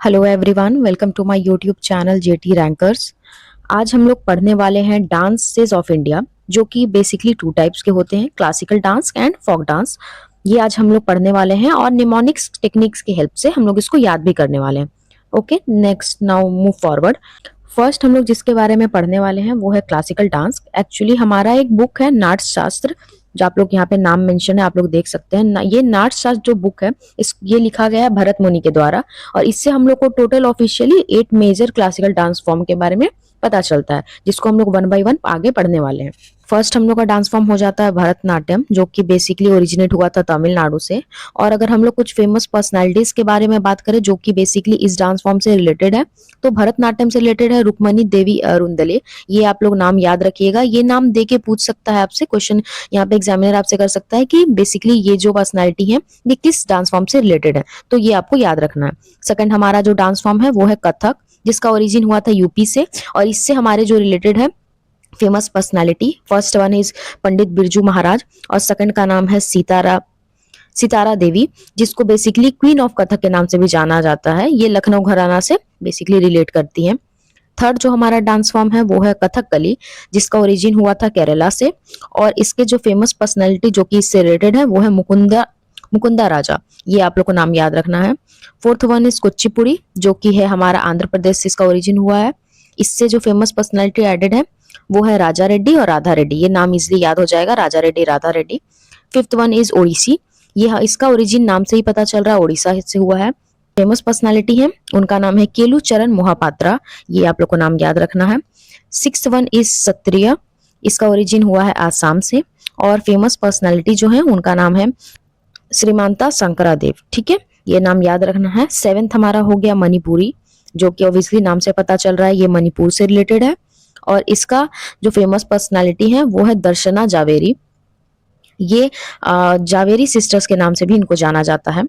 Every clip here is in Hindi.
Hello everyone, welcome to my YouTube channel JT Rankers. आज हम लोग पढ़ने वाले हैं डांसेस ऑफ इंडिया, जो कि बेसिकली टू टाइप्स के होते हैं, classical dance and folk dance. ये आज हम लोग पढ़ने वाले हैं और निमोनिक्स टेक्निक्स की हेल्प से हम लोग इसको याद भी करने वाले हैं। Okay, next now move forward. First हम लोग जिसके बारे में पढ़ने वाले हैं वो है क्लासिकल डांस। एक्चुअली हमारा एक बुक है नाट्य शास्त्र, जो आप लोग यहाँ पे नाम मेंशन है, आप लोग देख सकते हैं ये नाट्य शास्त्र जो बुक है ये लिखा गया है भरत मुनि के द्वारा, और इससे हम लोग को total officially 8 major classical dance form के बारे में पता चलता है, जिसको हम लोग वन बाय वन आगे पढ़ने वाले हैं। फर्स्ट हम लोग का डांस फॉर्म हो जाता है भरतनाट्यम, जो कि बेसिकली ओरिजिनेट हुआ था तमिलनाडु से। और अगर हम लोग कुछ फेमस पर्सनालिटीज के बारे में बात करें जो कि बेसिकली इस डांस फॉर्म से रिलेटेड है, तो भरतनाट्यम से रिलेटेड है रुक्मणी देवी अरुंदले। ये आप लोग नाम याद रखिएगा, ये नाम दे के पूछ सकता है आपसे क्वेश्चन, यहाँ पे एग्जामिनर आपसे कर सकता है कि बेसिकली ये जो पर्सनालिटी है ये किस डांस फॉर्म से रिलेटेड है, तो ये आपको याद रखना है। सेकंड हमारा जो डांस फॉर्म है वो है कथक, जिसका ओरिजिन हुआ था यूपी से, और इससे हमारे जो रिलेटेड है famous personality, first one is Pandit Birju Maharaj और सेकंड का नाम है सितारा देवी, जिसको बेसिकली क्वीन ऑफ कथक के नाम से भी जाना जाता है। ये लखनऊ घराना से बेसिकली रिलेट करती हैं। थर्ड जो हमारा डांस फॉर्म है वो है कथकली, जिसका ओरिजिन हुआ था केरला से, और इसके जो फेमस पर्सनालिटी जो कि इससे रिलेटेड है वो है मुकुंदा राजा। ये आप लोग को नाम याद रखना है। फोर्थ वन इज कुचिपुड़ी, जो कि है हमारा आंध्र प्रदेश से इसका ओरिजिन हुआ है। इससे जो फेमस पर्सनालिटी एडेड है वो है राजा रेड्डी और राधा रेड्डी। ये नाम इजिली याद हो जाएगा, Raja Reddy, Radha Reddy. Fifth one is Odissi, ये इसका ओरिजिन नाम से ही पता चल रहा है, ओडिशा से हुआ है। फेमस पर्सनालिटी है, उनका नाम है केलू चरण मोहापात्रा। ये आप लोग को नाम याद रखना है। सिक्स्थ वन इज सत्रिय, इसका ओरिजिन हुआ है आसाम से, और फेमस पर्सनालिटी जो है उनका नाम है श्रीमांता शंकरादेव। ठीक है, ये नाम याद रखना है। सेवेंथ हमारा हो गया मणिपुरी, जो कि ऑब्वियसली नाम से पता चल रहा है ये मणिपुर से रिलेटेड है, और इसका जो फेमस पर्सनालिटी है वो है दर्शना जावेरी। ये जावेरी सिस्टर्स के नाम से भी इनको जाना जाता है।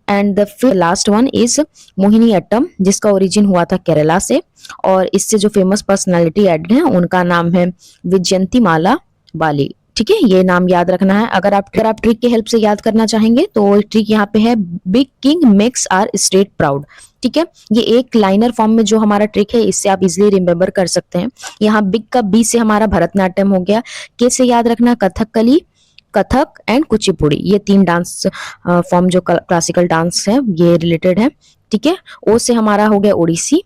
And the last one is Mohiniyattam, जिसका ओरिजिन हुआ था केरला से, और इससे जो फेमस पर्सनालिटी एड है उनका नाम है विजयंती माला बाली। ठीक है, ये नाम याद रखना है। अगर आप ट्रिक के हेल्प से याद करना चाहेंगे तो ट्रिक यहाँ पे है, big king makes are state proud. ठीक है, ये एक लाइनर फॉर्म में जो हमारा ट्रिक है, इससे आप इजिली रिमेम्बर कर सकते हैं। यहाँ बिग का बी से हमारा भरतनाट्यम हो गया, के से याद रखना कथकली, कथक एंड कुचिपुड़ी। ये तीन डांस फॉर्म जो क्लासिकल डांस है ये रिलेटेड है। ठीक है, ओ से हमारा हो गया ओडिसी,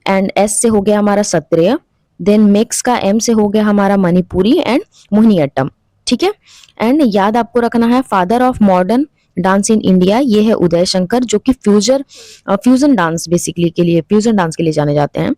एंड एस से हो गया हमारा सत्रिय, देन मेक्स का एम से हो गया हमारा मणिपुरी एंड मोहिनीअट्टम। ठीक है, एंड याद आपको रखना है father of modern dance in India, ये है उदय शंकर, जो कि फ्यूजन डांस बेसिकली के लिए, फ्यूजन डांस के लिए जाने जाते हैं।